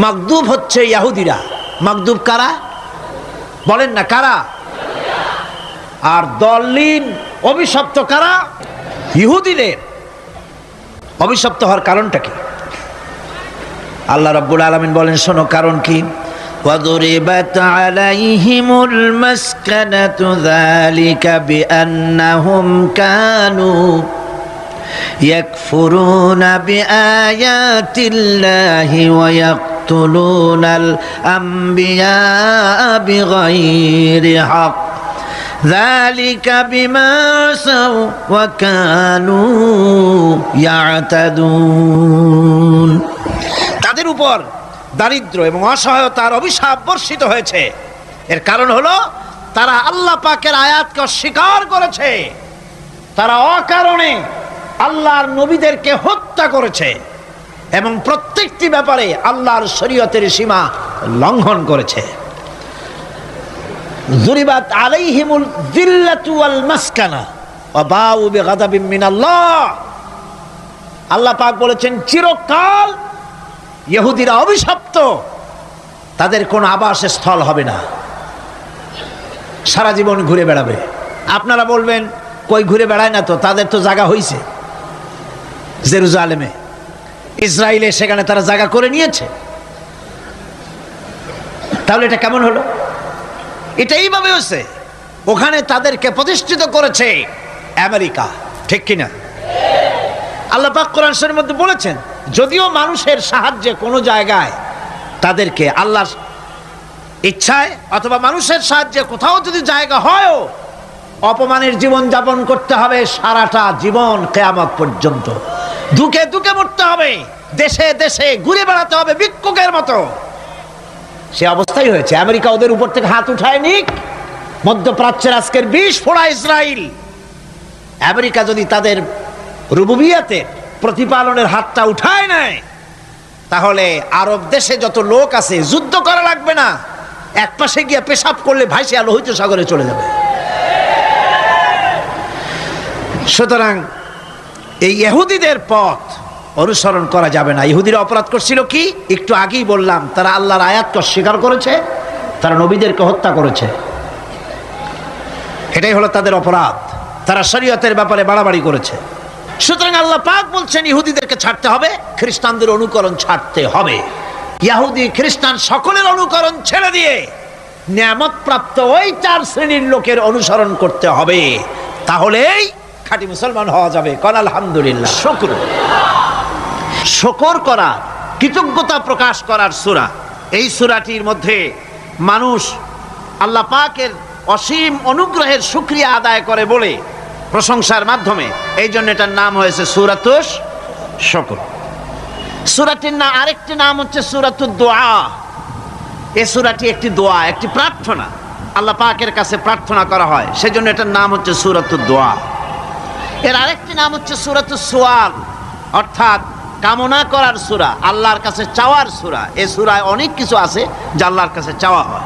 মাগদুব হচ্ছে ইহুদিরা। মাগদুব কারা বলেন না, কারা? আর দলিন অভিশপ্ত কারা? ইহুদিদের। অভিশপ্ত হওয়ার কারণটা কি? আল্লাহ রাব্বুল আলামিন বলেন, শোনো কারণ কি। وَضُرِبَتْ عَلَيْهِمُ الْمَسْكَنَةُ ذَلِكَ بِأَنَّهُمْ كَانُوا يَكْفُرُونَ بِآيَاتِ اللَّهِ وَيَقْتُلُونَ الْأَنْبِيَاءَ بِغَيْرِ حَقٍّ ذَلِكَ بِمَا عَصَوْا وَكَانُوا يَعْتَدُونَ। তাদের উপর দারিদ্র এবং অসহায়তার অভিশাপ বর্ষিত হয়েছে। এর কারণ হলো তারা আল্লাহ পাকের আয়াতকে অস্বীকার করেছে। তারা অকারণে আল্লাহর নবীদেরকে হত্যা করেছে এবং প্রত্যেকটি ব্যাপারে আল্লাহর শরীয়তের সীমা লঙ্ঘন করেছে। যুরিবাত আলাইহিমুল যিল্লাতু ওয়াল মাসকানা ওয়া বাউ বিগাদাবিন মিনাল্লাহ। আল্লাহ পাক বলেছেন, চিরকাল ইহুদিরা অভিশপ্ত, তাদের কোনো আবাসস্থল হবে না, সারা জীবন ঘুরে বেড়াবে। আপনারা বলবেন, কই ঘুরে বেড়ায় না তো, তাদের তো জায়গা হয়েছে জেরুজালেমে, ইসরায়েলে, সেখানে তারা জায়গা করে নিয়েছে। তাহলে এটা কেমন হলো? এটা এইভাবে হচ্ছে, ওখানে তাদেরকে প্রতিষ্ঠিত করেছে আমেরিকা, ঠিক কিনা? আল্লাহ পাক কোরআন শরীফের মধ্যে বলেছেন, যদিও মানুষের সাহায্যে কোনো জায়গায় তাদেরকে আল্লাহর ইচ্ছায় অথবা মানুষের সাহায্যে কোথাও যদি জায়গা হয়, অপমানের জীবন যাপন করতে হবে সারাটা জীবন, কিয়ামত পর্যন্ত দুঃখে দুঃখে মরতে হবে, দেশে দেশে ঘুরে বেড়াতে হবে ভিক্ষুকের মতো। সে অবস্থাই হয়েছে। আমেরিকা ওদের উপর থেকে হাত উঠায় নিক, মধ্যপ্রাচ্যের আজকের ২০ ফোড়া ইসরায়েল। আমেরিকা যদি তাদের রুবুবিয়াতে প্রতিপালনের হাতটা উঠায় নেয়, তাহলে আরব দেশে যত লোক আছে যুদ্ধ করা লাগবে না, এক পাশে গিয়ে পেশাব করলে ভাইসে লোহিত সাগরে চলে যাবে। সুতরাং এই ইহুদিদের পথ অনুসরণ করা যাবে না। ইহুদিরা অপরাধ করছিল কি? একটু আগেই বললাম, তারা আল্লাহর আয়াতকে অস্বীকার করেছে, তারা নবীদেরকে হত্যা করেছে। এটাই হলো তাদের অপরাধ। তারা শরীয়তের ব্যাপারে বাড়াবাড়ি করেছে। সুতরাং আল্লাহ পাক বলছেন, ইহুদিদেরকে ছাড়তে হবে, খ্রিস্টানদের অনুকরণ ছাড়তে হবে। ইহুদি খ্রিস্টান সকলের অনুকরণ ছেড়ে দিয়ে নিয়ামত প্রাপ্ত ওই 4 শ্রেণীর লোকের অনুসরণ করতে হবে, তাহলেই খাঁটি মুসলমান হওয়া যাবে। কোন আলহামদুলিল্লাহ। শুকর করা, কৃতজ্ঞতা প্রকাশ করার সূরা। এই সূরাটির মধ্যে মানুষ আল্লাহ পাকের অসীম অনুগ্রহের শুকরিয়া আদায় করে বলে প্রশংসার মাধ্যমে, এই জন্য এটার নাম হয়েছে সূরাতুশ শুকর। সূরাটির না আরেকটি নাম হচ্ছে সূরাতুদ দোয়া। এই সূরাটি একটি দোয়া, একটি প্রার্থনা, আল্লাহ পাকের কাছে প্রার্থনা করা হয়, সেজন্য এটার নাম হচ্ছে সূরাতুদ দোয়া। এর আরেকটি নাম হচ্ছে সূরাতুস সুয়াল, অর্থাৎ কামনা করার সূরা, আল্লাহর কাছে চাওয়ার সূরা। এই সূরায় অনেক কিছু আছে যা আল্লাহর কাছে চাওয়া হয়।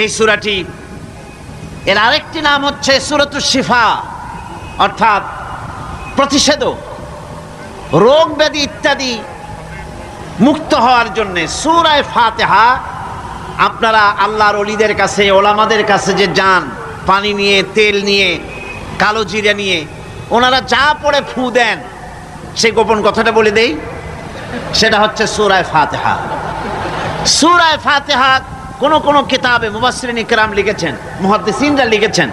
এই সূরাটি, এর আরেকটি নাম হচ্ছে সূরাতুশ শিফা, অর্থাৎ প্রতিষেধক, রোগ ব্যাধি ইত্যাদি মুক্ত হওয়ার জন্য। সূরা ফাতিহা, আপনারা আল্লাহর ওলিদের কাছে, ওলামাদের কাছে যে যান, পানি নিয়ে, তেল নিয়ে, কালো জিরা নিয়ে, ওনারা যা পড়ে ফু দেন, সেই গোপন কথাটা বলে দেই, সেটা হচ্ছে সূরা ফাতিহা। সূরা ফাতিহা কোন কোন কিতাবে মুফাসসিরিন ইকরাম লিখেছেন, মুহাদ্দিসিনরা লিখেছেন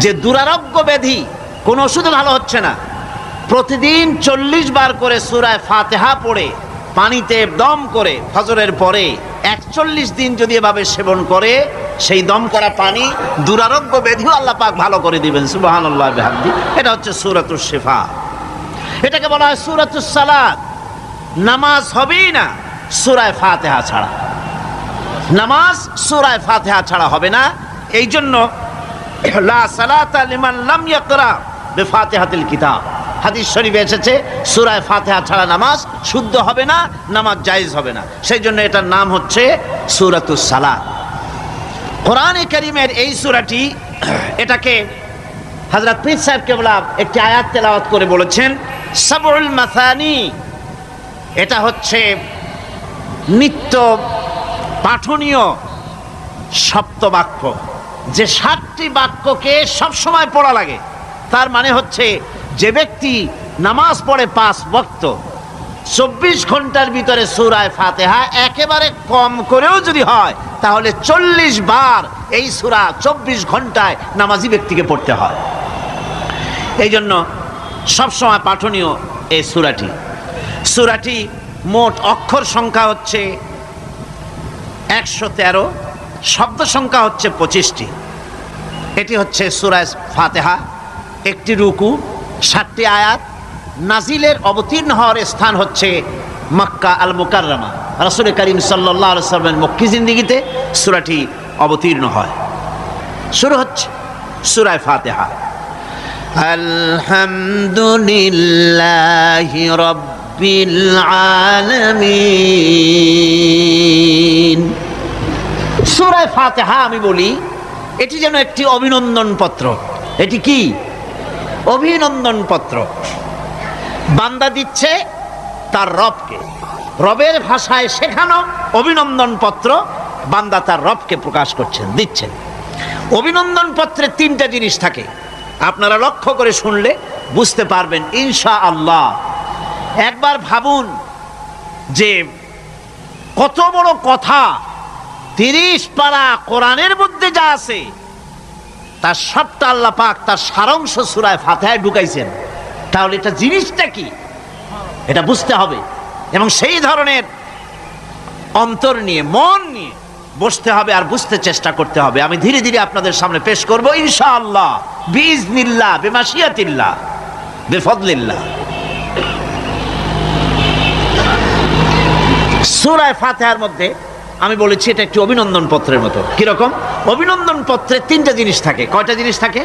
যে দুরারোগ্য ব্যাধি, কোন ওষুধে ভালো হচ্ছে না, প্রতিদিন 40 বার করে সূরা ফাতিহা পড়ে পানিতে দম করে ফজরের পরে 41 দিন যদি এভাবে সেবন করে, সেই দম করা পানি দুরারোগ্য ব্যাধিও আল্লাহ পাক ভালো করে দিবেন। সুবহানাল্লাহ বিহামদি। এটা হচ্ছে সূরাতুশ শিফা। এটাকে বলা হয় সূরাতুস সালাত। নামাজ হবেই না সূরা ফাতিহা ছাড়া, নামাজ সূরা ফাতিহা ছাড়া হবে না। এই জন্য লা সালাতা লিমান লাম ইয়াকরা বিফাতিহাতিল কিতাব, হাদিস শরীফে এসেছে সূরা ফাতিহা ছাড়া নামাজ শুদ্ধ হবে না, নামাজ জায়েজ হবে না। সেই জন্য এটার নাম হচ্ছে সূরাতুস সালাত। কোরআনে কারীমের এই সূরাটি, এটাকে হযরত পীর সাহেব কেবলা একটি আয়াত তেলাওয়াত করে বলেছেন, সাবউল মাসানি। এটা হচ্ছে নিত্য পাঠনীয় সপ্তবাক্য, যে 7টি বাক্যকে সবসময় পড়া লাগে। তার মানে হচ্ছে যে ব্যক্তি নামাজ পড়ে 5 ওয়াক্ত 24 ঘন্টার ভিতরে সূরা ফাতিহা একেবারে কম করেও যদি হয়, তাহলে 40 বার এই সূরা 24 ঘন্টায় নামাজি ব্যক্তিকে পড়তে হয়। এই জন্য সবসময় পাঠনীয় এই সূরাটি মোট অক্ষর সংখ্যা হচ্ছে 113, শব্দ সংখ্যা হচ্ছে 25টি। এটি হচ্ছে সূরা ফাতিহা, একটি রুকু, 7টি আয়াত। নাজিলের অবতীর্ণ হওয়ার স্থান হচ্ছে মক্কা আল মুকাররমা। রাসূল করিম সাল্লাল্লাহু আলাইহি ওয়াসাল্লামের মক্কি জিন্দেগিতে সূরাটি অবতীর্ণ হয়। শুরু হচ্ছে সূরা ফাতিহা, আলহামদুলিল্লাহি রাব্বিল আলামিন। সূরা ফাতিহা আমি বলি এটি যেন একটি অভিনন্দন পত্র। এটি কি? অভিনন্দন পত্র। বান্দা দিচ্ছে তার রবকে, রবের ভাষায় শেখানো অভিনন্দন পত্র বান্দা তার রবকে প্রকাশ করছেন, দিচ্ছেন। অভিনন্দন পত্রে 3টা জিনিস থাকে, আপনারা লক্ষ্য করে শুনলে বুঝতে পারবেন ইনশাআল্লাহ। একবার ভাবুন যে কত বড় কথা, 30 পারা কোরআনের মধ্যে যা আছে তার সবটা আল্লাহ পাক তার সারাংশ সূরা ফাতিহায় ঢুকাইছেন। তাহলে এটা জিনিসটা কি এটা বুঝতে হবে, এবং সেই ধরনের অন্তর নিয়ে মন নিয়ে বসতে হবে আর বুঝতে চেষ্টা করতে হবে। আমি ধীরে ধীরে আপনাদের সামনে পেশ করব ইনশাআল্লাহ, বিইজনিল্লাহ, বিমাশিয়াতিল্লাহ, বিফদলিল্লাহ। সূরা ফাতিহার মধ্যে আমি বলেছি এটা একটি অভিনন্দন পত্রের মতো। কিরকম? অভিনন্দন পত্রে 3টা জিনিস থাকে। কয়টা জিনিস থাকে?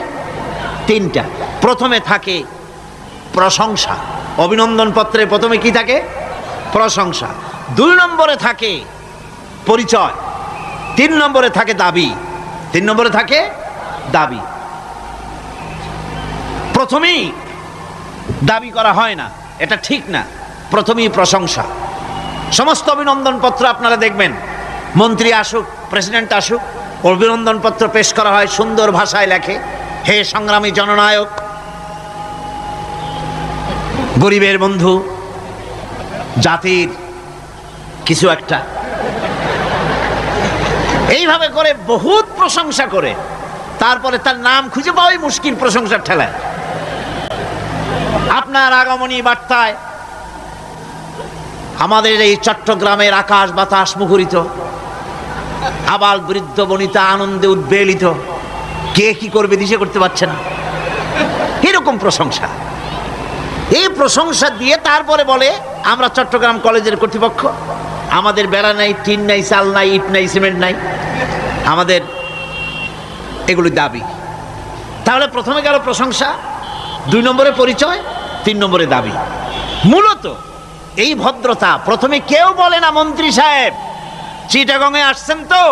3টা। প্রথমে থাকে প্রশংসা। অভিনন্দন পত্রে প্রথমে কি থাকে? প্রশংসা। 2 নম্বরে থাকে পরিচয়। 3 নম্বরে থাকে দাবি। 3 নম্বরে থাকে দাবি। প্রথমেই দাবি করা হয় না, এটা ঠিক না। প্রথমেই প্রশংসা। সমস্ত অভিনন্দন পত্র আপনারা দেখবেন, মন্ত্রী আসুক, প্রেসিডেন্ট আসুক, অভিনন্দন পত্র পেশ করা হয়, সুন্দর ভাষায় লেখে, হে সংগ্রামী জননায়ক, গরিবের বন্ধু, জাতির কিছু একটা, এইভাবে করে বহুত প্রশংসা করে তারপরে তার নাম খুঁজে পাওয়াই মুশকিল প্রশংসার ঠেলায়। আপনার আগমনী বার্তায় আমাদের এই চট্টগ্রামের আকাশ বাতাস মুখরিত, আবাল বৃদ্ধ বনিতা আনন্দে উদ্বেলিত, কে কি করবে দিশে করতে পারছে না, এরকম প্রশংসা। এই প্রশংসা দিয়ে তারপরে বলে আমরা চট্টগ্রাম কলেজের কর্তৃপক্ষ, আমাদের বেড়া নাই, টিন নাই, চাল নাই, ইট নাই, সিমেন্ট নাই, আমাদের এগুলি দাবি। তাহলে প্রথমে গেল প্রশংসা, 2 নম্বরে পরিচয়, 3 নম্বরে দাবি। মূলত এই ভদ্রতা প্রথমে কেউ বলে না, মন্ত্রী সাহেব চিটাগংয়ে আসছেন তো,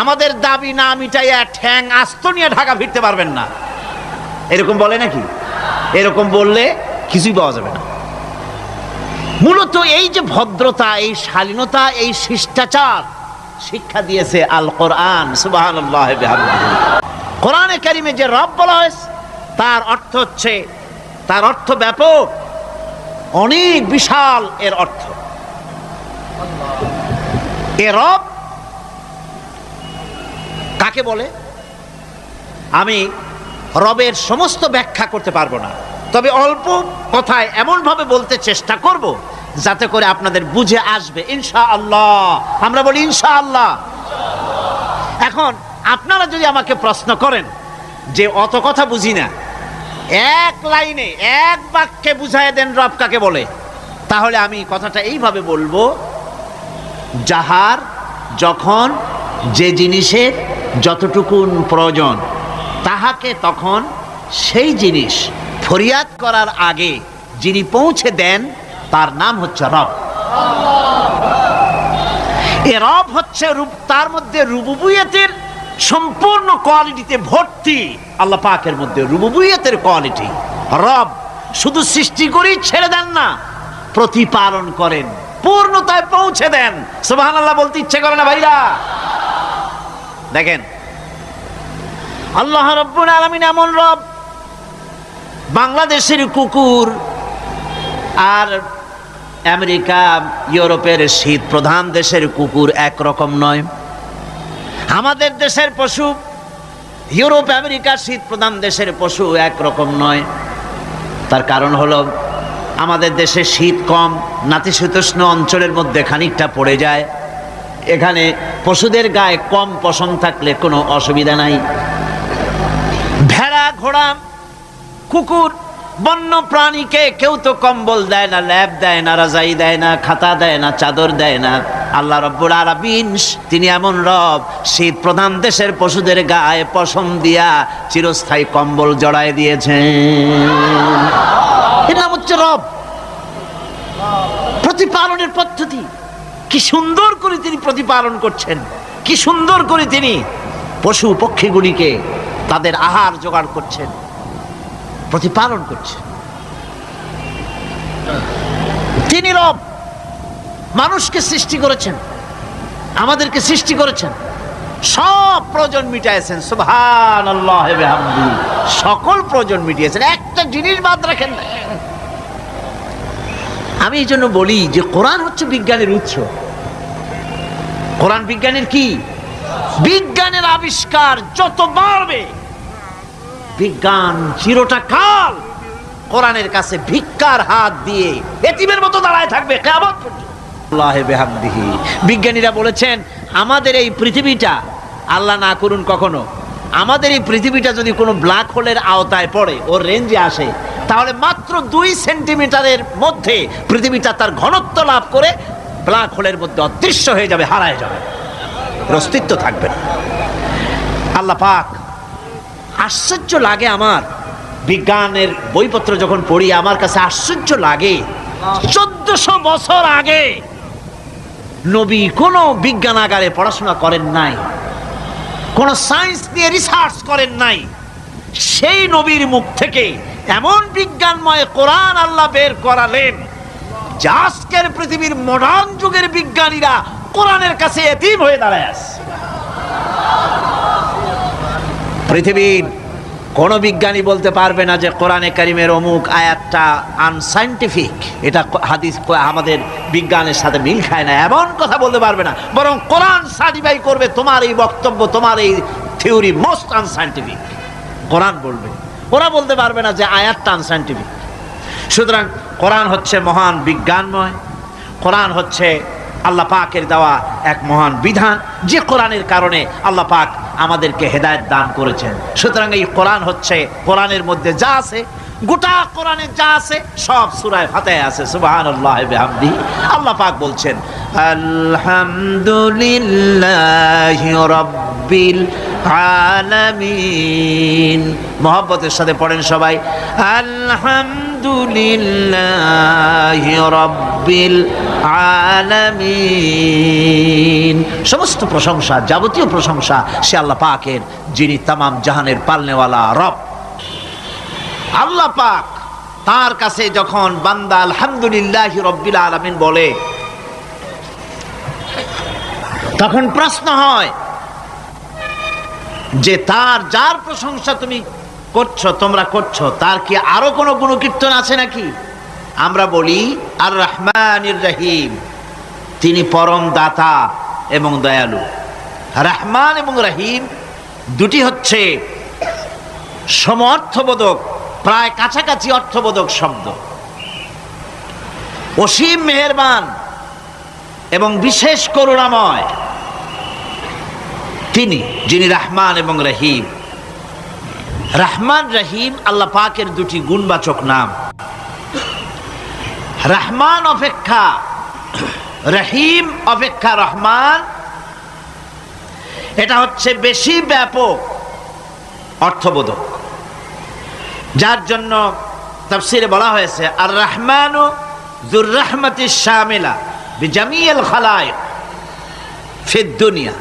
আমাদের দাবি না মিটাইয়া ঠ্যাং আস্ত নিয়ে ঢাকা ফিরতে পারবেন না, এরকম বলে নাকি? এরকম বললে কিছুই পাওয়া যাবে না। মূলত এই যে ভদ্রতা, এই শালীনতা, এই শিষ্টাচার শিক্ষা দিয়েছে আল কোরআন। সুবহানাল্লাহ বিহামদিহি। কোরআনে কারিমে যে রব বলা হয়েছে তার অর্থ হচ্ছে, তার অর্থ ব্যাপক, অনেক বিশাল এর অর্থ। এ রব কাকে বলে আমি রবের সমস্ত ব্যাখ্যা করতে পারবো না, তবে অল্প কথায় এমন ভাবে বলতে চেষ্টা করব যাতে করে আপনাদের বুঝে আসবে ইনশাআল্লাহ। আমরা বলি ইনশাআল্লাহ। এখন আপনারা যদি আমাকে প্রশ্ন করেন যে অত কথা বুঝি না, এক লাইনে এক বাক্যে বুঝায় দেন রব কাকে বলে, তাহলে আমি কথাটা এইভাবে বলবো, যাহার যখন যে জিনিসের যতটুকুন প্রয়োজন তাহাকে তখন সেই জিনিস ফরিয়াদ করার আগে যিনি পৌঁছে দেন তার নাম হচ্ছে রব। এ রব হচ্ছে তার মধ্যে রুবুবিয়তের সম্পূর্ণ কোয়ালিটিতে ভর্তি। আল্লাহ পাকের মধ্যে রুবুবিয়তের কোয়ালিটি। রব শুধু সৃষ্টি করেই ছেড়ে দেন না, প্রতিপালন করেন, পূর্ণতায় পৌঁছে দেন। সুবহানাল্লাহ বলতে ইচ্ছে করে না ভাইরা? দেখেন আল্লাহ রাব্বুল আলামিন এমন রব, বাংলাদেশের কুকুর আর আমেরিকা ইউরোপের শীত প্রধান দেশের কুকুর একরকম নয়। আমাদের দেশের পশু ইউরোপ আমেরিকা শীত প্রধান দেশের পশু একরকম নয়। তার কারণ হলো আমাদের দেশে শীত কম, নাতিশীতোষ্ণ অঞ্চলের মধ্যে খানিকটা পড়ে যায়। এখানে পশুদের গায়ে কম পশম থাকলে কোনো অসুবিধা নাই। ভেড়া, ঘোড়া, কুকুর, বন্য প্রাণীকে কেউ তো কম্বল দেয় না, ল্যাপ দেয় না, রাজাই দেয় না, খাতা দেয় না, চাদর দেয় না। আল্লাহ রাব্বুল আলামিন তিনি এমন রব, শীত প্রধান দেশের পশুদের গায়ে পশম দিয়া চিরস্থায়ী কম্বল জড়ায় দিয়েছেন। এর নাম হচ্ছে রব। প্রতিপালনের পদ্ধতি কি সুন্দর করে তিনি প্রতিপালন করছেন, কি সুন্দর করে তিনি পশু পক্ষীগুলিকে তাদের আহার জোগাড় করছেন, প্রতিপালন করছেন। তিনি রব, মানুষকে সৃষ্টি করেছেন, আমাদেরকে সৃষ্টি করেছেন, সব প্রয়োজন মিটাইছেন। সুবহানাল্লাহ ওয়া বিহামদিহি, সকল প্রয়োজন মিটিয়েছেন, একটা জিনিস বাদ রাখেন না। আমি এই জন্য বলি যে কোরআন হচ্ছে বিজ্ঞানের উৎস। কোরআন বিজ্ঞানের কি? বিজ্ঞানের আবিষ্কার যত বাড়বে, বিজ্ঞান চিরটা কাল কোরআনের কাছে ভিক্ষার হাত দিয়ে এতিমের মতো দাঁড়ায় থাকবে কিয়ামত পর্যন্ত। আল্লাহ বিহামদিহি, বিজ্ঞানীরা বলেছেন আমাদের এই পৃথিবীটা, আল্লাহ না করুন কখনো, আমাদের এই পৃথিবীটা যদি কোনো ব্ল্যাক হোলের আওতায় পড়ে, ওর রেঞ্জে আসে, তাহলে মাত্র 2 সেন্টিমিটারের মধ্যে পৃথিবীটা তার ঘনত্ব লাভ করে ব্ল্যাক হোলের মধ্যে অদৃশ্য হয়ে যাবে, হারায় যাবে, অস্তিত্ব থাকবে না। আল্লাহ পাক, আশ্চর্য লাগে আমার বিজ্ঞানের বইপত্র যখন পড়ি, আমার কাছে আশ্চর্য লাগে 1400 বছর আগে নবী কোনো বিজ্ঞানাগারে পড়াশোনা করেন নাই, কোন সায়েন্স নিয়ে রিসার্চ করেন নাই। সেই নবীর মুখ থেকে এমন বিজ্ঞানময় কোরআন আল্লাহ বের করালেন যে আজকের পৃথিবীর মডার্ন যুগের বিজ্ঞানীরা কোরআনের কাছে এতিম হয়ে দাঁড়ায় আছে। পৃথিবীর কোন বিজ্ঞানী বলতে পারবে না যে কোরআনে কারিমের অমুক আয়াতটা আনসাইন্টিফিক, এটা হাদিস আমাদের বিজ্ঞানের সাথে মিল খায় না, এমন কথা বলতে পারবে না। বরং কোরআন সার্টিফাই করবে তোমার এই বক্তব্য, তোমার এই থিওরি মোস্ট আনসাইন্টিফিক, কোরআন বলবে। ওরা বলতে পারবে না যে আয়াতটা আনসাইন্টিফিক। সুতরাং কোরআন হচ্ছে মহান বিজ্ঞানময়, কোরআন হচ্ছে আল্লাহ পাকের দেওয়া এক মহান বিধান, যে কোরআনের কারণে আল্লাহ পাক আমাদেরকে হেদায়েত দান করেছেন। সুতরাং এই কোরআন হচ্ছে, কোরআনের মধ্যে যা আছে, গোটা কোরআনে যা আছে সব সূরা ফাতিহায় আছে। সুবহানাল্লাহ ওয়া বিহামদিহি। আল্লাহ পাক বলছেন আলহামদুলিল্লাহি রাব্বিল আলামিন। মহব্বতের সাথে পড়েন সবাই, আলহামদুলিল্লাহি রাব্বিল আলামিন। সমস্ত প্রশংসা, যাবতীয় প্রশংসা সে আল্লাহ পাকের, যিনি তামাম জাহানের পালনেওয়ালা রব। আল্লাহ পাক তার কাছে যখন বান্দা আলহামদুলিল্লাহি রাব্বিল আলামিন বলে, তখন প্রশ্ন হয় যে তার যার প্রশংসা তুমি করছো, তোমরা করছো, তার কি আরো কোনো গুণকীর্তন আছে নাকি? আমরা বলি আর রহমানির রহিম, তিনি পরম দাতা এবং দয়ালু। রহমান এবং রহিম দুটি হচ্ছে সমঅর্থবোধক, প্রায় কাছাকাছি অর্থবোধক শব্দ। অসীম মেহেরবান এবং বিশেষ করুণাময় তিনি, যিনি রহমান এবং রহিম। রহমান রহিম আল্লাহ পাকের দুটি গুণবাচক নাম। রহমান অপেক্ষা রহিম অপেক্ষা রহমান, এটা হচ্ছে বেশি ব্যাপক অর্থবোধক, যার জন্য তাফসীরে বলা হয়েছে আর রহমানু যুর রাহমাতিশ শামিলা বিজামিল খালায়েক ফিদ দুনিয়া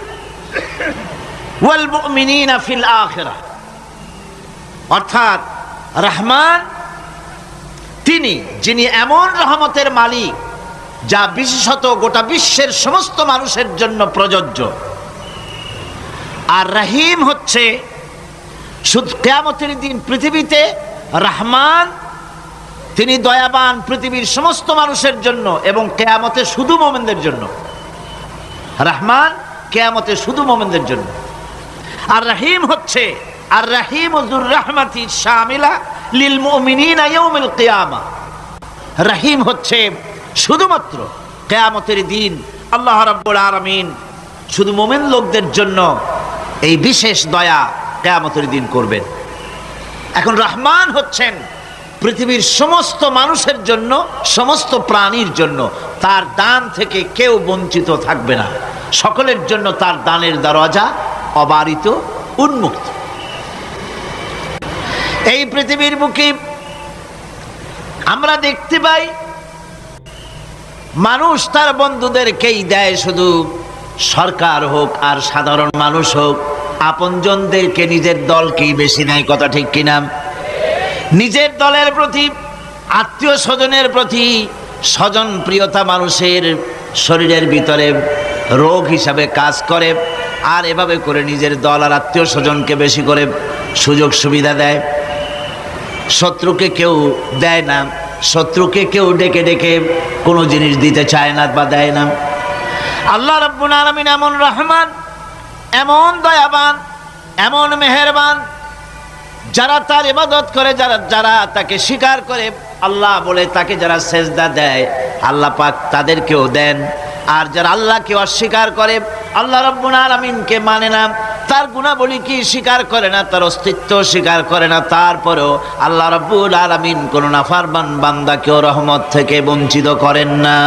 ওয়াল মুমিনিনা ফিল আখিরাহ। অর্থাৎ রহমান তিনি, যিনি এমন রহমতের মালিক যা বিশেষত গোটা বিশ্বের সমস্ত মানুষের জন্য প্রযোজ্য। আর রহিম হচ্ছে শুধু কিয়ামতের দিন পৃথিবীতে রহমান, তিনি দয়াবান পৃথিবীর সমস্ত মানুষের জন্য, এবং কিয়ামতে শুধু মুমিনদের জন্য। রহমান কিয়ামতে শুধু মুমিনদের জন্য। আর রহিম হচ্ছে আর রহিম যুর রাহমাতি শামিলা লিল মুমিনিনা ইয়াউমিল কিয়ামা। রহিম হচ্ছে শুধুমাত্র কিয়ামতের দিন আল্লাহ রাব্বুল আলামিন শুধু মুমিন লোকদের জন্য এই বিশেষ দয়া কিয়ামতের দিন করবেন। এখন রহমান হচ্ছেন পৃথিবীর সমস্ত মানুষের জন্য, সমস্ত প্রাণীর জন্য। তার দান থেকে কেউ বঞ্চিত থাকবে না, সকলের জন্য তার দানের দরজা অবারিত, উন্মুক্ত। এই পৃথিবীর বুকে আমরা দেখতে পাই মানুষ তার বন্ধুদেরকেই দেয়, শুধু সরকার হোক আর সাধারণ মানুষ হোক, আপনজনদেরকে নিজের দলকেই বেশি নেয়। কথা ঠিক কিনা? নিজের দলের প্রতি, আত্মীয় স্বজনের প্রতি স্বজন প্রিয়তা মানুষের শরীরের ভিতরে রোগ হিসাবে কাজ করে, আর এভাবে করে নিজের দল আর আত্মীয় স্বজনকে বেশি করে সুযোগ সুবিধা দেয়। শত্রুকে কেউ দেয় না, শত্রুকে কেউ ডেকে ডেকে কোনো জিনিস দিতে চায় না বা দেয় না। আল্লাহ রাব্বুল আলামিন এমন রহমান, এমন দয়াবান, এমন মেহেরবান, যারা তার ইবাদত করে, যারা তাকে স্বীকার করে, আল্লাহ বলে তাকে যারা সেজদা দেয়, আল্লাহ পাক তাদেরকেও দেন। আর যারা আল্লাহকে অস্বীকার করে, আল্লাহ রাব্বুল আলামিনকে মানে না, তার গুণাবলী কি স্বীকার করে না, তার অস্তিত্ব স্বীকার করে না, তারপরেও আল্লাহ রাব্বুল আলামিন কোন নাফরমান বান্দাকেও রহমত থেকে বঞ্চিত করেন না।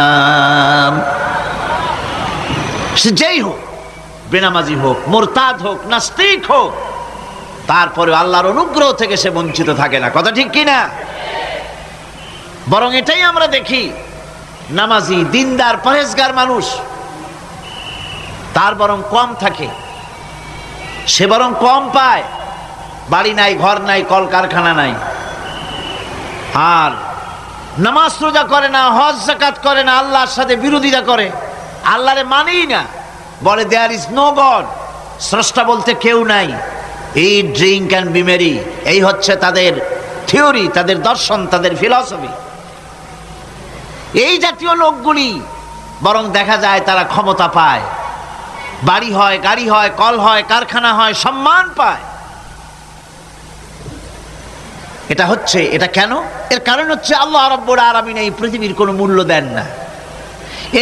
সে যেই হোক, বেনামাজি হোক, মুরতাদ হোক, নাস্তিক হোক, তারপরে আল্লাহর অনুগ্রহ থেকে সে বঞ্চিত থাকে না। কথা ঠিক কিনা? বরং এটাই আমরা দেখি, নামাজি, দিনদার, পরেজগার মানুষ তার বরং কম থাকে, সে বরং কম পায়। বাড়ি নাই, ঘর নাই, কলকারখানা নাই, আর নামাজ রোজা করে না, হজ যাকাত করে না, আল্লাহর সাথে বিরোধিতা করে, আল্লাহরে মানেই না, বলে দেয়ার ইজ নো গড, স্রষ্টা বলতে কেউ নাই, এই ড্রিঙ্ক অ্যান্ড বি মেরি, এই হচ্ছে তাদের থিওরি, তাদের দর্শন, তাদের ফিলসফি। এই জাতীয় লোকগুলি বরং দেখা যায় তারা ক্ষমতা পায়, বাড়ি হয়, গাড়ি হয়, কল হয়, কারখানা হয়, সম্মান পায়। এটা কেন? এর কারণ হচ্ছে আল্লাহ রাব্বুল আলামিন এই পৃথিবীর কোনো মূল্য দেন না।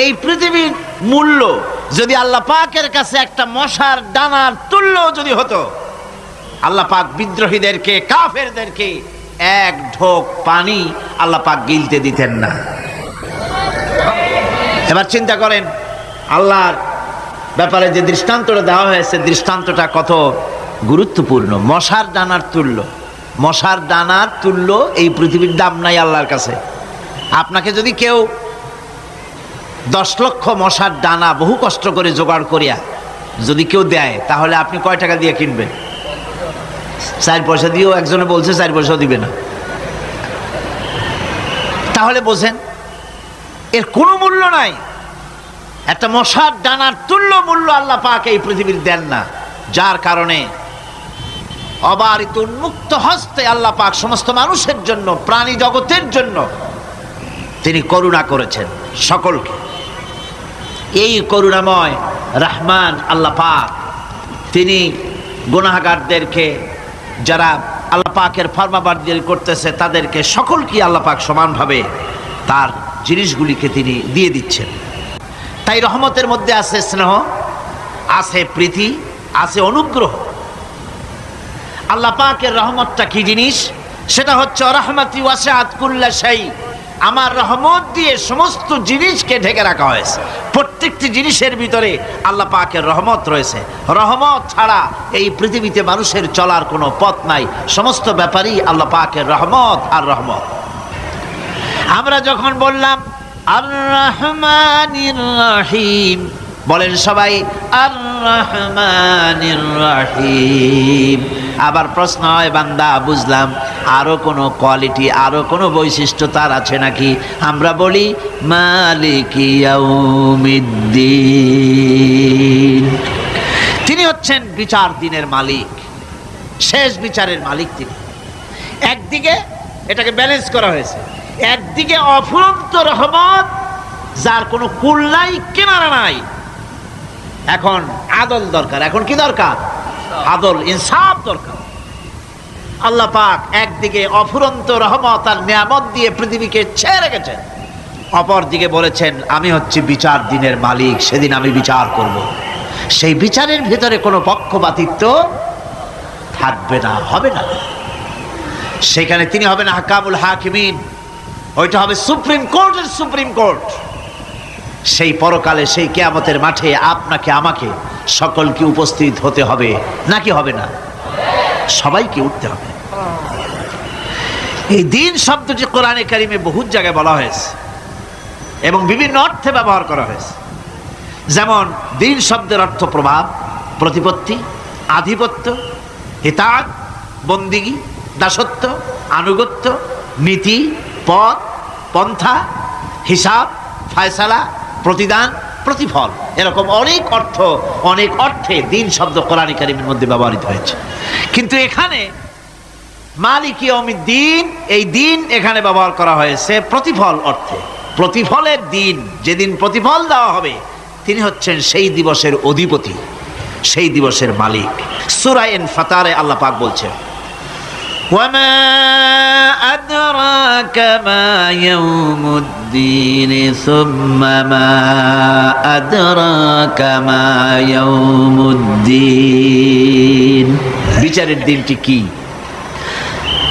এই পৃথিবীর মূল্য যদি আল্লাহ পাকের কাছে একটা মশার ডানার তুল্য যদি হতো, আল্লাহ পাক বিদ্রোহীদেরকে, কাফেরদেরকে এক ঢোক পানি আল্লাহ পাক গিলতে দিতেন না। এবার চিন্তা করেন, আল্লাহর ব্যাপারে যে দৃষ্টান্তটা দেওয়া হয়েছে, দৃষ্টান্তটা কত গুরুত্বপূর্ণ। মশার ডানার তুল্য, মশার ডানার তুল্য এই পৃথিবীর দাম নাই আল্লাহর কাছে। আপনাকে যদি কেউ 10 লক্ষ মশার ডানা বহু কষ্ট করে জোগাড় করিয়া যদি কেউ দেয়, তাহলে আপনি কয় টাকা দিয়ে কিনবেন? 4 পয়সা দিয়েও একজনে বলছে 4 পয়সাও দিবে না। তাহলে বোঝেন এর কোনো মূল্য নাই। একটা মশার ডানার তুল্য মূল্য আল্লাহ পাক এই পৃথিবীর দেন না, যার কারণে অবারিত উন্মুক্ত হস্তে আল্লাহ পাক সমস্ত মানুষের জন্য, প্রাণী জগতের জন্য তিনি করুণা করেছেন সকলকে। এই করুণাময় রহমান আল্লাহ পাক তিনি গুনাহগারদেরকে, যারা আল্লাহ পাকের ফরমাবরদারি করতেছে, তাদেরকে সকলকে আল্লাহ পাক সমানভাবে তার জিনিসগুলিকে তিনি দিয়ে দিচ্ছেন। তাই রহমতের মধ্যে আছে স্নেহ, আছে প্রীতি, আছে অনুগ্রহ। আল্লাহ পাকের রহমতটা কি জিনিস? সেটা হচ্ছে রহমতি ওয়াসিআত কুল্লা শাই, আমার রহমত দিয়ে সমস্ত জিনিসকে ঢেকে রাখা হয়েছে। প্রত্যেকটি জিনিসের ভিতরে আল্লাহ পাকের রহমত রয়েছে। রহমত ছাড়া এই পৃথিবীতে মানুষের চলার কোনো পথ নাই। সমস্ত ব্যাপারই আল্লাহ পাকের রহমত আর রহমত। আমরা যখন বললাম আর রহমানির রহিম, বলেন সবাই আর রহমানির রহিম। আবার প্রশ্ন হয়, বান্দা বুঝলাম আরো কোনো কোয়ালিটি, আরো কোনো বৈশিষ্ট্য তার আছে নাকি? আমরা বলি মালিকি ইয়াউমিদ্দিন। তিনি হচ্ছেন বিচার দিনের মালিক, শেষ বিচারের মালিক তিনি। একদিকে এটাকে ব্যালেন্স করা হয়েছে, একদিকে অফুরন্ত রহমত, যার কোনো কুল নাই, কিনারা নাই। এখন আদল দরকার। এখন কি দরকার? আদল, ইনসাফ দরকার। আল্লাহ পাক একদিকে অফুরন্ত রহমত আর নিয়ামত দিয়ে পৃথিবীকে ছেয়ে রেখেছেন, অপর দিকে বলেছেন আমি হচ্ছি বিচার দিনের মালিক, সেদিন আমি বিচার করব। সেই বিচারের ভিতরে কোনো পক্ষপাতিত্ব থাকবে না, হবে না। সেখানে তিনি হবেন হাকামুল হাকিমিন, ওইটা হবে সুপ্রিম কোর্টের সুপ্রিম কোর্ট। সেই পরকালে, সেই কিয়ামতের মাঠে আপনাকে আমাকে সকলকে উপস্থিত হতে হবে, নাকি হবে না? সবাইকে উঠতে হবে। এই দিন শব্দটি কোরআনে কারিমে বহু জায়গায় বলা হয়েছে এবং বিভিন্ন অর্থে ব্যবহার করা হয়েছে। যেমন দিন শব্দের অর্থ প্রভাব, প্রতিপত্তি, আধিপত্য, হিতাত, বন্দিগি, দাসত্ব, আনুগত্য, নীতি, পথ, পন্থা, হিসাব, ফায়সালা, প্রতিদান, প্রতিফল, এরকম অনেক অর্থ, অনেক অর্থে দিন শব্দ কোরআনে কারিমের মধ্যে ব্যবহৃত হয়েছে। কিন্তু এখানে মালিক ইয়াউমিদ্দিন, এই দিন এখানে ব্যবহার করা হয়েছে প্রতিফল অর্থে। প্রতিফলের দিন, যেদিন প্রতিফল দেওয়া হবে, তিনি হচ্ছেন সেই দিবসের অধিপতি, সেই দিবসের মালিক। সূরা ইনফিতারে আল্লাহ পাক বলছেন ওয়ামা আদরাকা মা ইয়াউমুদ্দিন সুম্মা মা আদরাকা মা ইয়াউমুদ্দিন। বিচারের দিনটি কি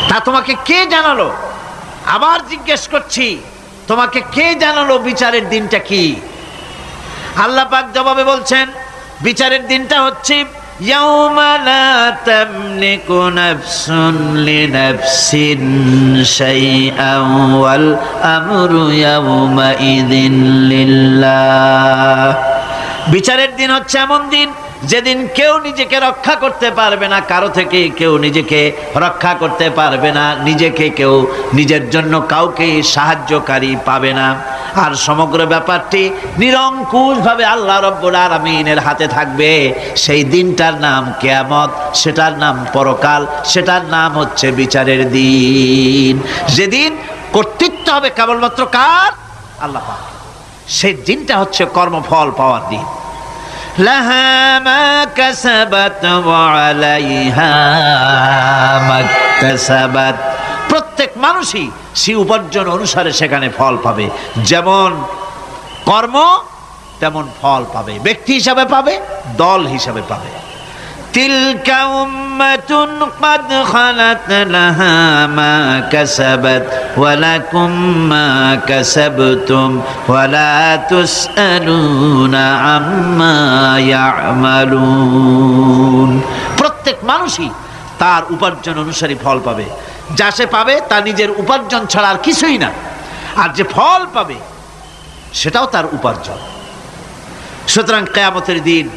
তা তোমাকে কে জানালো? আবার জিজ্ঞেস করছি, তোমাকে কে জানালো বিচারের দিনটা কি? আল্লাহ পাক জবাবে বলছেন বিচারের দিনটা হচ্ছে ইয়াউমা লা তামলিকু নাফসুন লিনাফসিন শাইআন ওয়াল আমরু ইয়াউমা ইযিন লিল্লাহ। বিচারের দিন হচ্ছে এমন দিন যেদিন কেউ নিজেকে রক্ষা করতে পারবে না, কারো থেকে কেউ নিজেকে রক্ষা করতে পারবে না, নিজেকে কেউ নিজের জন্য কাউকে সাহায্যকারী পাবে না। আর সমগ্র ব্যাপারটি নিরঙ্কুশভাবে আল্লাহ রাব্বুল আলামিনের হাতে থাকবে। সেই দিনটার নাম কিয়ামত, সেটার নাম পরকাল, সেটার নাম হচ্ছে বিচারের দিন। যেদিন কর্তৃত্ব হবে কেবলমাত্র কার? আল্লাহ পাক। সেই দিনটা হচ্ছে কর্মফল পাওয়ার দিন। লাহা মা কাসাবাত ওয়া আলাইহা মা কাসাবাত। প্রত্যেক মানুষই সে উপার্জন অনুসারে সেখানে ফল পাবে। যেমন কর্ম তেমন ফল পাবে, ব্যক্তি হিসাবে পাবে, দল হিসাবে পাবে। তিলকা উম্মাতুন ক্বাদ খালাত লাহা মা কাসাবাত ওয়া লাকুম মা কাসাবতুম ওয়া লা তুসআলুনা আম্মা ইয়ামালুন। প্রত্যেক মানুষই তার উপার্জন অনুসারী ফল পাবে। যা সে পাবে তা নিজের উপার্জন ছাড়া আর কিছুই না। আর যে ফল পাবে সেটাও তার উপার্জন। সুতরাং কিয়ামতের দিন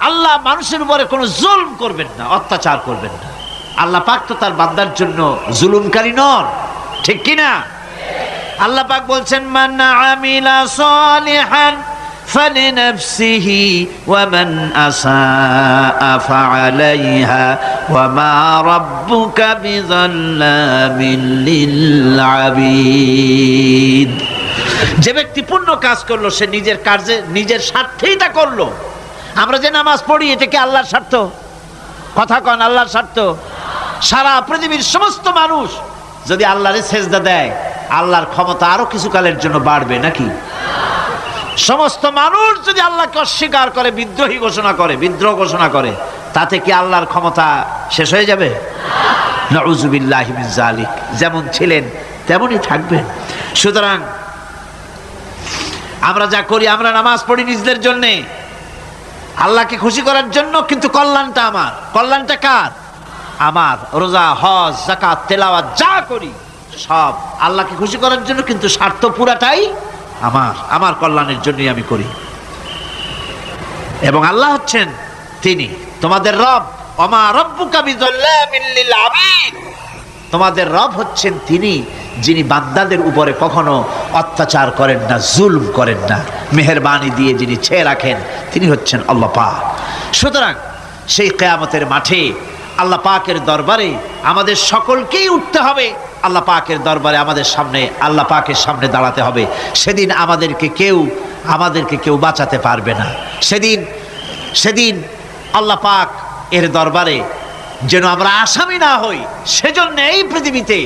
আল্লাহ মানুষের উপরে কোনো জুলম করবেন না, অত্যাচার করবেন না। আল্লাহ পাক তো তার বান্দার জন্য জুলুমকারী নন, ঠিক কিনা? আল্লাহ পাক বলছেন মান আমিলা সালিহান ফালিনাফসিহি ওয়া মান আসাআ ফাআলাইহা ওয়া মা রাব্বুকা বিযাল্লামিন লিল আবিদ। যে ব্যক্তি পুণ্য কাজ করলো সে নিজের কাজে, নিজের স্বার্থেই তা করলো। আমরা যে নামাজ পড়ি এটা কি আল্লাহর স্বার্থ? কথা কন, আল্লাহর স্বার্থ? সারা পৃথিবীর সমস্ত মানুষ যদি আল্লাহরে সেজদা দেয়, আল্লাহর ক্ষমতা আরো কিছু কালের জন্য বাড়বে নাকি? সমস্ত মানুষ যদি আল্লাহকে অস্বীকার করে, বিদ্রোহী ঘোষণা করে, বিদ্রোহ ঘোষণা করে, তাতে কি আল্লাহর ক্ষমতা শেষ হয়ে যাবে? নাউযুবিল্লাহি মিন যালিক। যেমন ছিলেন তেমনই থাকবেন। সুতরাং আমরা যা করি, আমরা নামাজ পড়ি নিজেদের জন্যে, আল্লাহকে খুশি করার জন্য, কিন্তু কল্যাণটা আমার। কল্যাণটা কার? আমার। রোজা, হজ, যাকাত, তেলাওয়াত যা করি সব আল্লাহকে খুশি করার জন্য, কিন্তু স্বার্থ পুরাটাই আমার, আমার কল্যাণের জন্যই আমি করি। এবং আল্লাহ হচ্ছেন তিনি তোমাদের রব, ওমা রাব্বুকা বিযাল্লামিন লিল আবিদ, তোমাদের রব হচ্ছেন তিনি যিনি বান্দাদের উপরে কখনো অত্যাচার করেন না, জুলম করেন না, মেহেরবানি দিয়ে যিনি ছেয়ে রাখেন তিনি হচ্ছেন আল্লাহ পাক। সুতরাং সেই কিয়ামতের মাঠে আল্লাহ পাকের দরবারে আমাদের সকলকেই উঠতে হবে, আল্লাহ পাকের দরবারে আমাদের সামনে আল্লাহ পাকের সামনে দাঁড়াতে হবে। সেদিন আমাদেরকে কেউ বাঁচাতে পারবে না। সেদিন আল্লাহ পাক এর দরবারে যেন আমরা আসামি না হই, সেজন্য এই পৃথিবীতে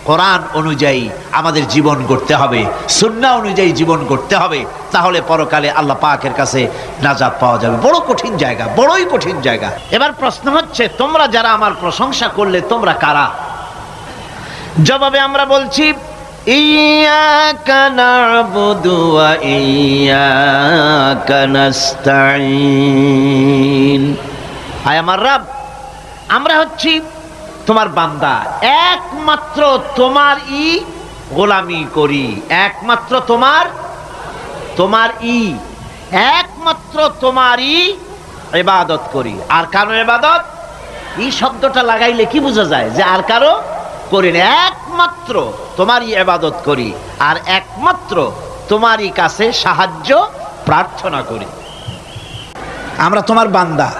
কোরআন অনুযায়ী আমাদের জীবন গড়তে হবে, সুন্নাহ অনুযায়ী জীবন গড়তে হবে, তাহলে পরকালে আল্লাহ পাকের কাছে নাজাত পাওয়া যাবে। বড় কঠিন জায়গা, বড়ই কঠিন জায়গা। এবার প্রশ্ন হচ্ছে, তোমরা যারা আমার প্রশংসা করলে তোমরা কারা? জবাবে আমরা বলছি, ইয়্যাকা না'বুদু ওয়া ইয়্যাকা নাস্তাঈন। আয় আমার রব, আমরা হচ্ছি তোমার বান্দা, একমাত্র তোমারই গোলামি করি, একমাত্র একমাত্র তোমারই ইবাদত করি। আর কারো ইবাদত, এই শব্দটা লাগাইলে কি বোঝা যায় যে আর কারো করি না, একমাত্র তোমারই ইবাদত করি আর একমাত্র তোমারই কাছে সাহায্য প্রার্থনা করি। আমরা তোমার বান্দা।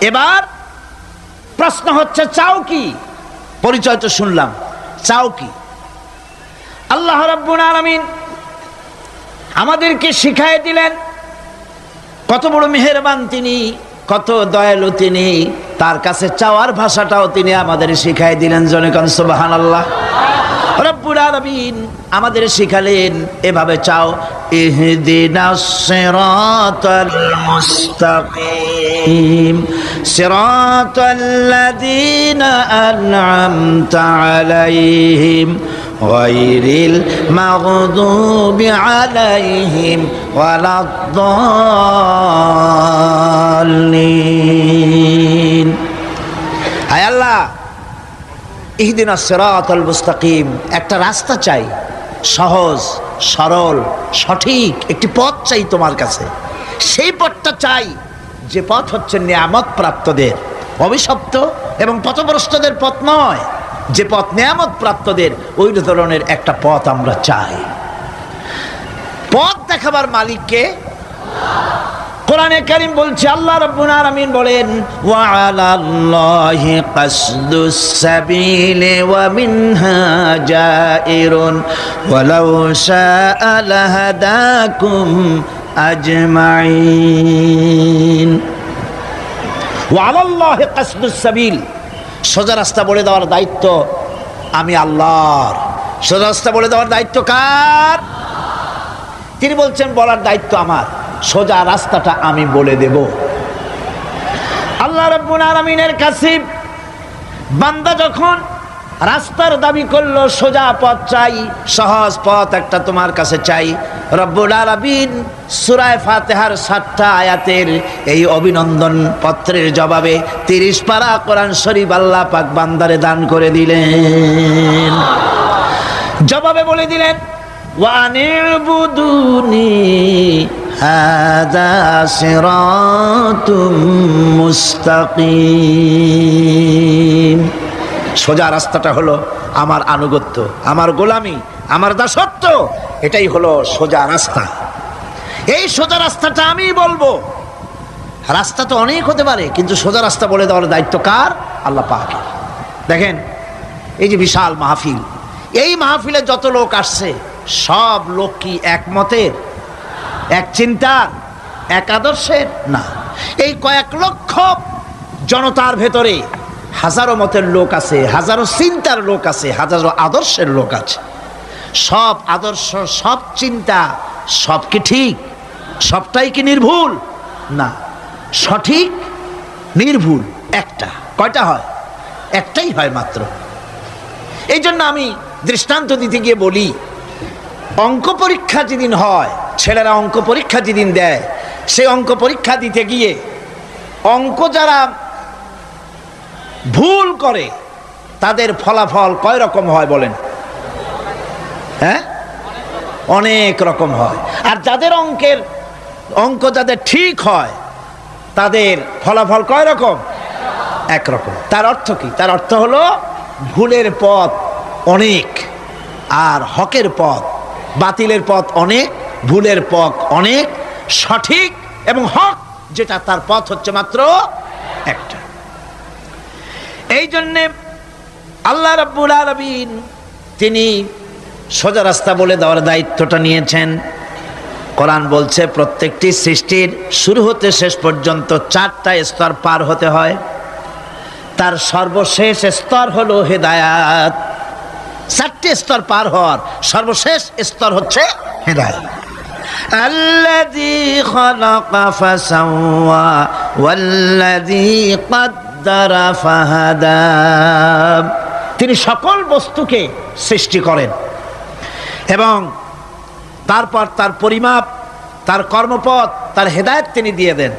এবার প্রশ্ন হচ্ছে, চাও কি? পরিচয় তো শুনলাম, চাও কি? আল্লাহ রাব্বুল আলামিন আমাদেরকে শিখাই দিলেন, কত বড় মেহেরবান তিনি, কত দয়ালু তিনি, তার কাছে চাওয়ার ভাষাটাও তিনি আমাদের শিখাই দিলেন। জনে কোন সুবহানাল্লাহ। রব্বুল আলামিন আমাদের শিখালেন, এভাবে চাও, ইহদিনাস সিরাতাল মুস্তাকিম সিরাতাল্লাযীনা আন'আমতা আলাইহিম গায়রিল মাগদুবি আলাইহিম ওয়ালাদ-দাল্লিন। হায় আল্লাহ, ইহদিনাস সিরাতাল মুস্তাকিম, একটা রাস্তা চাই, সহজ সরল সঠিক একটি পথ চাই তোমার কাছে। সেই পথটা চাই যে পথ হচ্ছে নিয়ামত প্রাপ্তদের, অভিশপ্ত এবং পথভ্রষ্টদের পথ নয়। যে পথ নিয়ামত প্রাপ্তদের, ওই ধরনের একটা পথ আমরা চাই। পথ দেখাবার মালিককে কোরআনে কারীম বলছে, আল্লাহ রাব্বুল আলামিন বলেন, ওয়া আলাল্লাহি কাসদুস সাবিলি ওয়া মিনহা জাইরুন ওয়ালাউ শাআ লাহাদাকুম আজমাইন। ওয়া আলাল্লাহি কাসদুস সাবিল, সোজা রাস্তা বলে দেওয়ার দায়িত্ব আমি আল্লাহর। সোজা রাস্তা বলে দেওয়ার দায়িত্ব কার? তিনি বলছেন, বলার দায়িত্ব আমার, সোজা রাস্তাটা আমি বলে দেব। আল্লাহ রাব্বুল আলামিনের কাছে বান্দা যখন রাস্তার দাবি করলো, সোজা পথ চাই, সহজ পথ একটা তোমার কাছে চাই, রব্বুল আলামিন সূরা ফাতিহার 7টা আয়াতের এই অভিনন্দন পত্রের জবাবে 30 পারা কোরআন শরীফ আল্লাহ পাক বান্দারে দান করে দিলেন। জবাবে বলে দিলেন, ওয়া আনি'বুদুনি হাযা সিরাতুম মুস্তাকিম। সোজা রাস্তাটা হলো আমার আনুগত্য, আমার গোলামি, আমার দাসত্ব, এটাই হলো সোজা রাস্তা। এই সোজা রাস্তাটা আমি বলবো। রাস্তা তো অনেক হতে পারে, কিন্তু সোজা রাস্তা বলে দেওয়ার দায়িত্ব কার? আল্লাহ পাকের। দেখেন, এই যে বিশাল মাহফিল, এই মাহফিলে যত লোক আসছে, সব লোক কি এক মতের, এক চিন্তার, এক আদর্শের? না। এই কয়েক লক্ষ জনতার ভেতরে হাজারো মতের লোক আছে, হাজারো চিন্তার লোক আছে, হাজারো আদর্শের লোক আছে। সব আদর্শ, সব চিন্তা, সব কি ঠিক? সবটাই কি নির্ভুল? না, সঠিক নির্ভুল একটা। কয়টা হয়? একটাই হয় মাত্র। এই জন্য আমি দৃষ্টান্ত দিতে গিয়ে বলি, অঙ্ক পরীক্ষা যেদিন হয়, ছেলেরা অঙ্ক পরীক্ষা যেদিন দেয়, সেই অঙ্ক পরীক্ষা দিতে গিয়ে অঙ্ক যারা ভুল করে তাদের ফলাফল কয় রকম হয় বলেন? হ্যাঁ, অনেক রকম হয়। আর যাদের অঙ্ক যাদের ঠিক হয় তাদের ফলাফল কয় রকম? একরকম। তার অর্থ কি? তার অর্থ হলো ভুলের পথ অনেক আর হকের পথ, বাতিলের পথ অনেক, ভুলের পথ অনেক, সঠিক এবং হক যেটা তার পথ হচ্ছে মাত্র একটা। এই জন্যে আল্লাহ রাব্বুল আলামিন তিনি সোজা রাস্তা বলে দেওয়ার দায়িত্বটা নিয়েছেন। কোরআন বলছে প্রত্যেকটি সৃষ্টির শুরু হতে শেষ পর্যন্ত 4টা স্তর পার হতে হয়। তার সর্বশেষ স্তর হলো হেদায়াত। 4টে স্তর পার হওয়ার সর্বশেষ স্তর হচ্ছে হেদায়াত। আল্লাযী খালাকা ফাসাওয়া ওয়াল্লাযী কদ্দারা ফাহাদা। তিনি সকল বস্তুকে সৃষ্টি করেন এবং তারপর তার পরিমাপ, তার কর্মপথ, তার হেদায়েত তিনি দিয়ে দেন।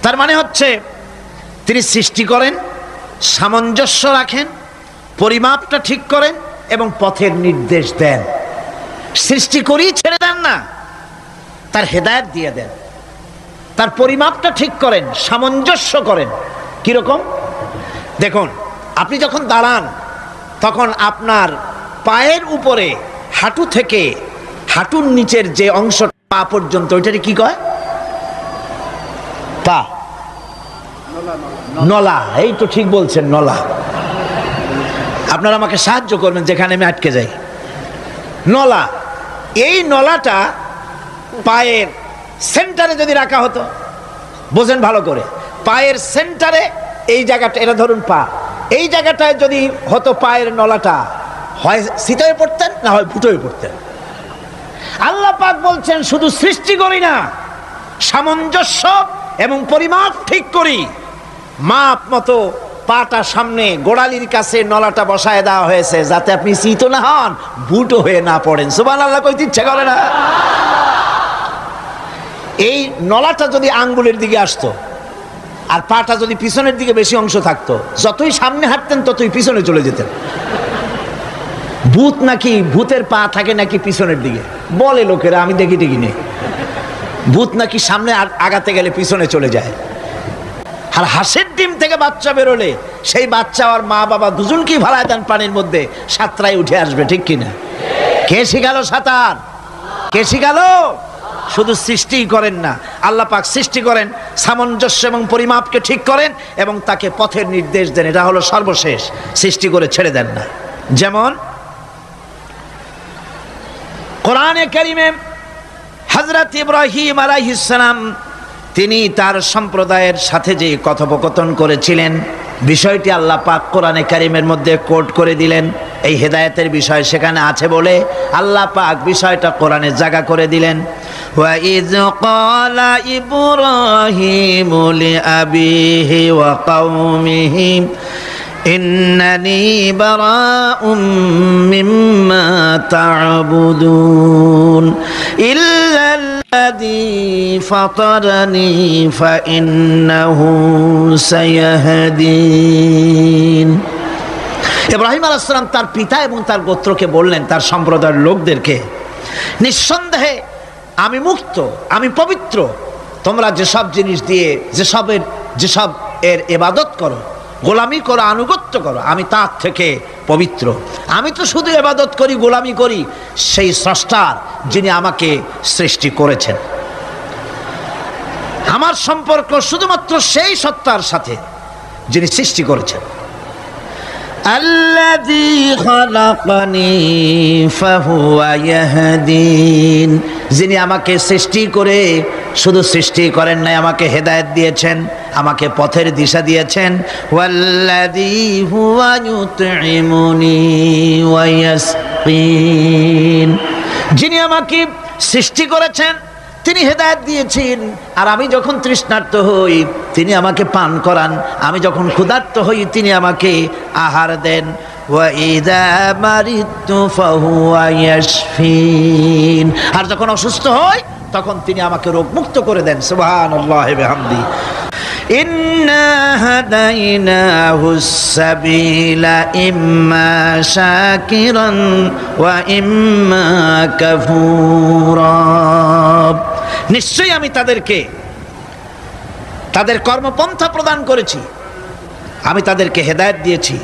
তার মানে হচ্ছে তিনি সৃষ্টি করেন, সামঞ্জস্য রাখেন, পরিমাপটা ঠিক করেন এবং পথের নির্দেশ দেন। সৃষ্টি করেই ছেড়ে দেন না, তার হেদায়েত দিয়ে দেন। তার পরিমাপটা ঠিক করেন, সামঞ্জস্য করেন। কিরকম? দেখুন, আপনি যখন দাঁড়ান তখন আপনার পায়ের উপরে হাঁটু থেকে হাঁটুর নিচের যে অংশ পা পর্যন্ত, ওইটাকে কি কয়? পা, নলা। এই তো ঠিক বলছেন, নলা। আপনারা আমাকে সাহায্য করবেন যেখানে আমি আটকে যাই। নলা। এই নলাটা পায়ের সেন্টারে যদি রাখা হতো, বোঝেন ভালো করে, পায়ের সেন্টারে এই জায়গাটা, এটা ধরুন পা, এই জায়গাটায় যদি হতো পায়ের নলাটা, হয় সিটায় পড়তেন না হয় ফুটোয় পড়তেন। আল্লাহ পাক বলছেন শুধু সৃষ্টি করি না, সামঞ্জস্য এবং পরিমাপ ঠিক করি। মাপ মতো পাটা সামনে গোড়ালির কাছে নলাটা বসায় দেওয়া হয়েছে যাতে আপনি চিত না হন, বুটো হয়ে না পড়েন। সুবহানাল্লাহ কইতে ইচ্ছা করে না? এই নলাটা যদি আঙ্গুলের দিকে আসতো আর পাটা যদি পিছনের দিকে বেশি অংশ থাকতো, যতই সামনে হাঁটতেন ততই পিছনে চলে যেতেন। ভূত নাকি, ভূতের পা থাকে নাকি পিছনের দিকে, বলে লোকেরা, আমি দেখি টেকি নেই। ভূত নাকি সামনে আগাতে গেলে পিছনে চলে যায়। আর হাঁসের ডিম থেকে বাচ্চা বেরোলে সেই বাচ্চা আর মা বাবা দুজনকেই ভাড়ায় দেন পানির মধ্যে, সাঁতরায় উঠে আসবে, ঠিক কিনা? কে শিখালো সাঁতার? কে শিখালো? শুধু সৃষ্টিই করেন না, আল্লাহ পাক সৃষ্টি করেন, সামঞ্জস্য এবং পরিমাপকে ঠিক করেন এবং তাকে পথের নির্দেশ দেন। এটা হলো সর্বশেষ। সৃষ্টি করে ছেড়ে দেন না। যেমন কোরআনে কারিমে হযরত ইব্রাহিম আলাইহিস সালাম তিনি তার সম্প্রদায়ের সাথে যে কথোপকথন করেছিলেন, বিষয়টি আল্লাহ পাক কোরআনে কারিমের মধ্যে কোট করে দিলেন। এই হেদায়েতের বিষয় সেখানে আছে বলে আল্লাহ পাক বিষয়টা কোরআনে জায়গা করে দিলেন। ওয়া ইয ক্বালা ইব্রাহিমু লিআবিহি ওয়া কওমিহি ইন্নানি বারাউম মিম্মা তা'বুদুন ইল্লাল্লাযী ফাতারানি ফাইন্নাহু সায়াহদিন। ইব্রাহিম আলাইহিস সালাম তার পিতা এবং তার গোত্রকে বললেন, তার সম্প্রদায়ের লোকদেরকে, নিঃসন্দেহে আমি মুক্ত, আমি পবিত্র। তোমরা যেসব জিনিস দিয়ে যেসব এর ইবাদত করো, গোলামি করো, আনুগত্য করো, আমি তার থেকে পবিত্র। আমি তো শুধু ইবাদত করি, গোলামি করি সেই স্রষ্টার, যিনি আমাকে সৃষ্টি করেছেন। আমার সম্পর্ক শুধুমাত্র সেই সত্তার সাথে যিনি সৃষ্টি করেছেন। আল্লাযী খালাকানি ফাহুয়া ইয়াহদিন, যিনি আমাকে সৃষ্টি করে শুধু সৃষ্টি করেন নাই, আমাকে হেদায়েত দিয়েছেন, আমাকে পথের দিশা দিয়েছেন। ওয়াল্লাযী হুয়া ইউতঈমুনি ওয়া ইয়াসকিন, যিনি আমাকে সৃষ্টি করেছেন, তিনি হেদায়েত দিয়েছেন। আর আমি যখন তৃষ্ণার্ত হই তিনি আমাকে পান করান, আমি যখন ক্ষুধার্ত হই তিনি আমাকে আহার দেন। ওয়া ইযা মারিদতু ফাহুয়া ইয়াশফিন, আর যখন অসুস্থ হই তখন তিনি আমাকে রোগ মুক্ত করে দেন। সুবহানাল্লাহি বিহামদি। ইন্না হাদাইনাহুস সাবিলা ইম্মা শাকিরান ওয়া ইম্মা কাফুরা, নিশ্চয়ই আমি তাদেরকে তাদের কর্মপন্থা প্রদান করেছি। আমি তাদেরকে হেদায়েত দিয়েছি,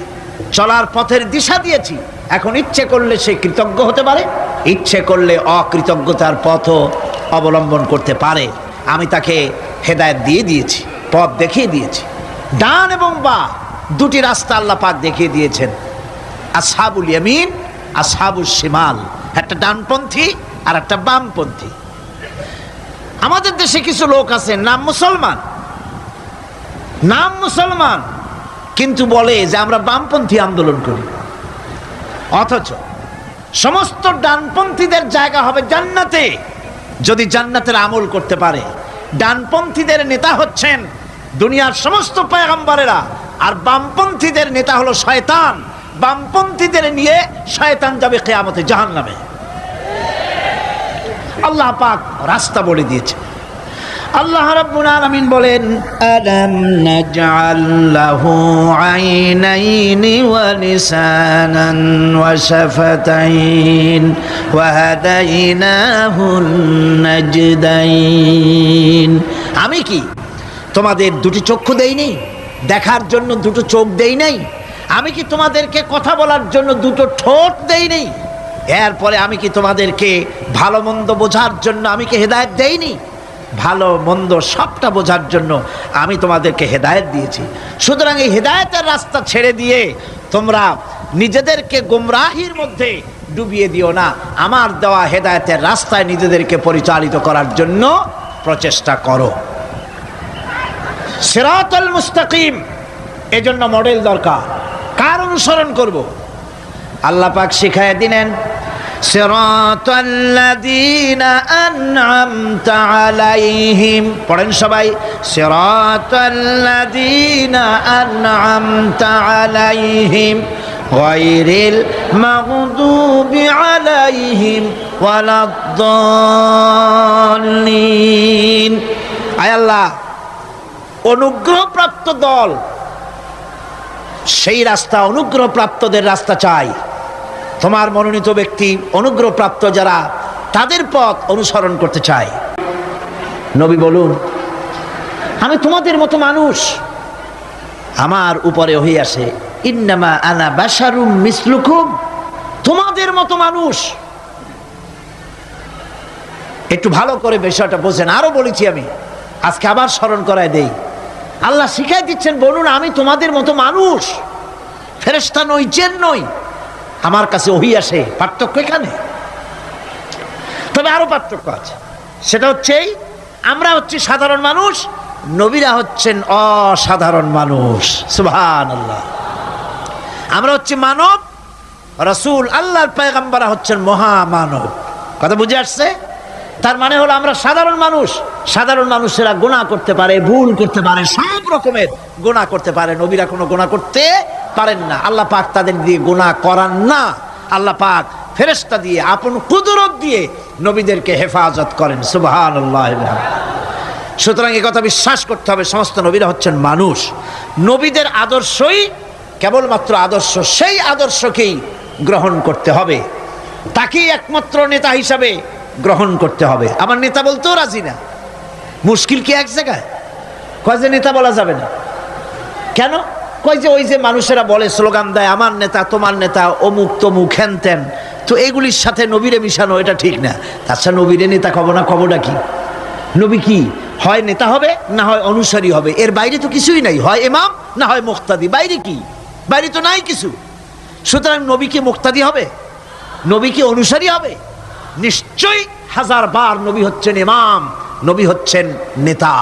চলার পথের দিশা দিয়েছি। এখন ইচ্ছে করলে সে কৃতজ্ঞ হতে পারে, ইচ্ছে করলে অকৃতজ্ঞতার পথও অবলম্বন করতে পারে। আমি তাকে হেদায়েত দিয়ে দিয়েছি, পথ দেখিয়ে দিয়েছি। ডান এবং বাঁ দুটি রাস্তা আল্লাহ পাক দেখিয়ে দিয়েছেন। আসহাবুল ইয়ামিন, আসহাবুল শিমাল, একটা ডানপন্থী আর একটা বামপন্থী। আমাদের দেশে কিছু লোক আছে নাম মুসলমান, কিন্তু বলে যে আমরা বামপন্থী আন্দোলন করি। অথচ সমস্ত ডানপন্থীদের জায়গা হবে জান্নাতে, যদি জান্নাতের আমল করতে পারে। ডানপন্থীদের নেতা হচ্ছেন দুনিয়ার সমস্ত পয়গম্বরেরা, আর বামপন্থীদের নেতা হলো শয়তান। বামপন্থীদের নিয়ে শয়তান যাবে কিয়ামতে জাহান্নামে। আল্লাহ পাক রাস্তা বলে দিয়েছে। আল্লাহ রাব্বুল আলামিন বলেন, আলাম নাজআল লাহু আইনাইনি ওয়া লিসানান ওয়া শাফাতাইন ওয়া হাদাইনাহুন নাজদাইন। আমি কি তোমাদের দুটি চক্ষু দেইনি, দেখার জন্য দুটো চোখ দেই নাই? আমি কি তোমাদেরকে কথা বলার জন্য দুটো ঠোঁট দেই নাই? এরপরে আমি কি তোমাদেরকে ভালো মন্দ বোঝার জন্য আমি কি হেদায়েত দেইনি? ভালো মন্দ সবটা বোঝার জন্য আমি তোমাদেরকে হেদায়েত দিয়েছি। সুতরাং এই হেদায়েতের রাস্তা ছেড়ে দিয়ে তোমরা নিজেদেরকে গোমরাহির মধ্যে ডুবিয়ে দিও না। আমার দেওয়া হেদায়েতের রাস্তায় নিজেদেরকে পরিচালিত করার জন্য প্রচেষ্টা করো। সিরাতুল মুস্তাকিম, এজন্য মডেল দরকার। কার অনুসরণ করব? আল্লাহ পাক শিখায় দিলেন, সিরাতাল্লাযীনা আন'আমতা আলাইহিম। পড়েন সবাই, সিরাতাল্লাযীনা আন'আমতা আলাইহিম গায়রিল মাগদুবি আলাইহিম ওয়ালাদ-দাল্লিন। আয় আল্লাহ, অনুগ্রহপ্রাপ্ত দল, সেই রাস্তা অনুগ্রহপ্রাপ্তদের রাস্তা চাই। তোমার মনোনীত ব্যক্তি অনুগ্রহপ্রাপ্ত যারা, তাদের পথ অনুসরণ করতে চাই। নবী বলুন, আমি তোমাদের মতো মানুষ, আমার উপরে ওহী আসে, ইন্নামা আনা বাশারুম মিসলুকুম, তোমাদের মতো মানুষ। একটু ভালো করে বিষয়টা বোঝেন। আরো বলেছি আমি, আজকে আবার স্মরণ করায় দেই। আল্লাহ শিখাই দিচ্ছেন, বলুন আমি তোমাদের মতো মানুষ, ফেরেশতা নই, জিন নই, আমার কাছে ওহী আসে। পার্থক্য এখানে। তবে আরো পার্থক্য আছে, সেটা হচ্ছে আমরা হচ্ছি সাধারণ মানুষ, নবীরা হচ্ছেন অসাধারণ মানুষ। সুবহানাল্লাহ। আমরা হচ্ছি মানব, রাসূল আল্লাহর পয়গম্বররা হচ্ছেন মহামানব। কথা বুঝে আসছে? তার মানে হলো আমরা সাধারণ মানুষ। সাধারণ মানুষেরা গুনাহ করতে পারে, ভুল করতে পারে, সব রকমের গুনাহ করতে পারে। নবীরা কোনো গুনাহ করতে পারেন না। আল্লাহ পাক তাদের দিয়ে গুনাহ করান না। আল্লাহ পাক ফেরেশতা দিয়ে, আপন কুদরত দিয়ে নবীদেরকে হেফাজত করেন। সুবহানাল্লাহ। সুতরাং এই কথা বিশ্বাস করতে হবে, সমস্ত নবীরা হচ্ছেন মানুষ। নবীদের আদর্শই কেবলমাত্র আদর্শ, সেই আদর্শকেই গ্রহণ করতে হবে, তাকেই একমাত্র নেতা হিসাবে গ্রহণ করতে হবে। আমার নেতা বলতেও রাজি না। মুশকিল কি এক জায়গায়? কয় যে নেতা বলা যাবে না। কেন? কয় যে ওই যে মানুষেরা বলে, স্লোগান দেয়, আমার নেতা, তোমার নেতা, অমুক তমুক হ্যান ত্যান, তো এগুলির সাথে নবীরে মিশানো এটা ঠিক না। তাছাড়া নবীরে নেতা কব না, কবটা কি? নবী কি হয় নেতা হবে, না হয় অনুসারী হবে, এর বাইরে তো কিছুই নাই। হয় ইমাম, না হয় মুক্তাদি। বাইরে কি? বাইরে তো নাই কিছু। সুতরাং নবী কি মুক্তাদি হবে? নবী কি অনুসারী হবে? নিশ্চয়ই হাজার বার নবী হচ্ছেন ইমাম, নবী হচ্ছেন নেতা।